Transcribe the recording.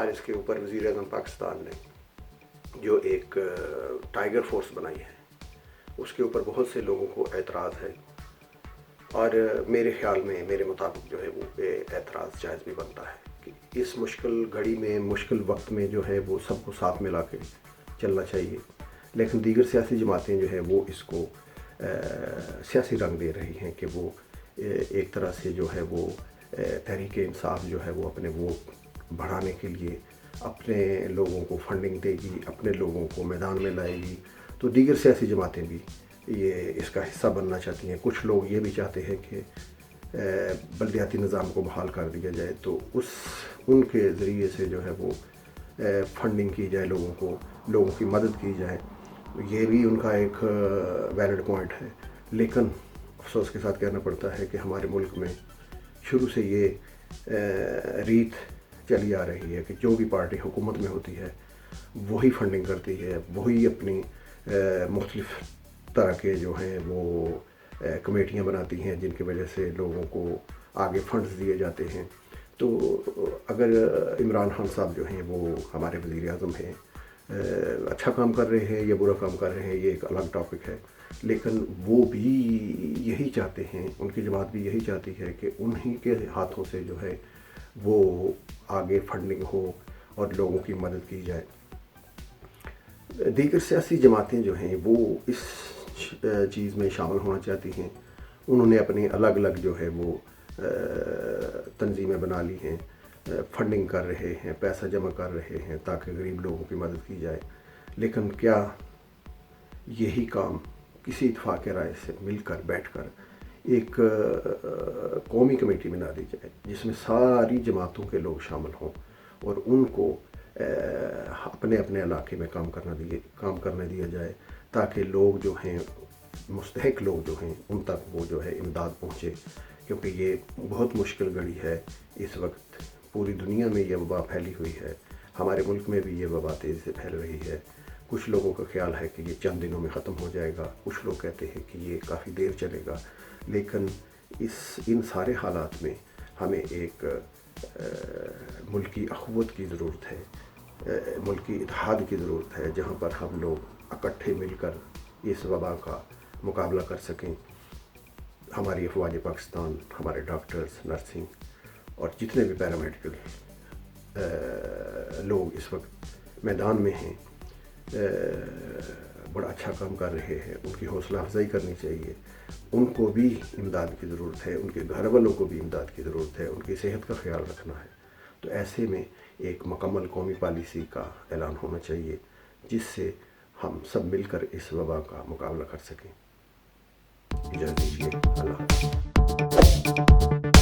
Virus کے اوپر وزیر اعظم پاکستان نے جو ایک ٹائیگر فورس بنائی ہے اس کے اوپر بہت سے لوگوں کو اعتراض ہے، اور میرے خیال میں میرے مطابق جو ہے وہ اعتراض جائز بھی بنتا ہے کہ اس مشکل گھڑی میں، مشکل وقت میں جو ہے وہ سب کو ساتھ ملا کے چلنا چاہیے. لیکن دیگر سیاسی جماعتیں جو ہے وہ اس کو سیاسی رنگ دے رہی ہیں کہ وہ ایک طرح سے جو ہے وہ تحریک انصاف جو ہے وہ اپنے ووٹ بڑھانے کے لیے اپنے لوگوں کو فنڈنگ دے گی، اپنے لوگوں کو میدان میں لائے گی. تو دیگر سیاسی جماعتیں بھی یہ اس کا حصہ بننا چاہتی ہیں. کچھ لوگ یہ بھی چاہتے ہیں کہ بلدیاتی نظام کو بحال کر دیا جائے، تو ان کے ذریعے سے جو ہے وہ فنڈنگ کی جائے، لوگوں کی مدد کی جائے. یہ بھی ان کا ایک ویلڈ پوائنٹ ہے. لیکن افسوس کے ساتھ کہنا پڑتا ہے کہ ہمارے ملک میں شروع سے یہ ریت چلی آ رہی ہے کہ جو بھی پارٹی حکومت میں ہوتی ہے وہی فنڈنگ کرتی ہے، وہی اپنی مختلف طرح کے جو ہیں وہ کمیٹیاں بناتی ہیں جن کی وجہ سے لوگوں کو آگے فنڈز دیے جاتے ہیں. تو اگر عمران خان صاحب جو ہیں وہ ہمارے وزیر اعظم ہیں، اچھا کام کر رہے ہیں یا برا کام کر رہے ہیں یہ ایک الگ ٹاپک ہے، لیکن وہ بھی یہی چاہتے ہیں، ان کی جماعت بھی یہی چاہتی ہے کہ انہی کے ہاتھوں سے جو ہے وہ آگے فنڈنگ ہو اور لوگوں کی مدد کی جائے. دیگر سیاسی جماعتیں جو ہیں وہ اس چیز میں شامل ہونا چاہتی ہیں. انہوں نے اپنی الگ الگ جو ہے وہ تنظیمیں بنا لی ہیں، فنڈنگ کر رہے ہیں، پیسہ جمع کر رہے ہیں تاکہ غریب لوگوں کی مدد کی جائے. لیکن کیا یہی کام کسی اتفاق رائے سے مل کر بیٹھ کر ایک قومی کمیٹی بنا دی جائے جس میں ساری جماعتوں کے لوگ شامل ہوں اور ان کو اپنے اپنے علاقے میں کام کرنے دیا جائے تاکہ لوگ جو ہیں، مستحق لوگ جو ہیں، ان تک وہ جو ہے امداد پہنچے. کیونکہ یہ بہت مشکل گھڑی ہے اس وقت. پوری دنیا میں یہ وبا پھیلی ہوئی ہے، ہمارے ملک میں بھی یہ وبا تیزی سے پھیل رہی ہے. کچھ لوگوں کا خیال ہے کہ یہ چند دنوں میں ختم ہو جائے گا، کچھ لوگ کہتے ہیں کہ یہ کافی دیر چلے گا. لیکن ان سارے حالات میں ہمیں ایک ملکی اخوت کی ضرورت ہے، ملکی اتحاد کی ضرورت ہے، جہاں پر ہم لوگ اکٹھے مل کر اس وبا کا مقابلہ کر سکیں. ہماری افواج پاکستان، ہمارے ڈاکٹرز، نرسنگ اور جتنے بھی پیرامیڈیکل لوگ اس وقت میدان میں ہیں بڑا اچھا کام کر رہے ہیں. ان کی حوصلہ افزائی کرنی چاہیے. ان کو بھی امداد کی ضرورت ہے، ان کے گھر والوں کو بھی امداد کی ضرورت ہے، ان کی صحت کا خیال رکھنا ہے. تو ایسے میں ایک مکمل قومی پالیسی کا اعلان ہونا چاہیے جس سے ہم سب مل کر اس وبا کا مقابلہ کر سکیں. اجازت دیجیے. اللہ حافظ.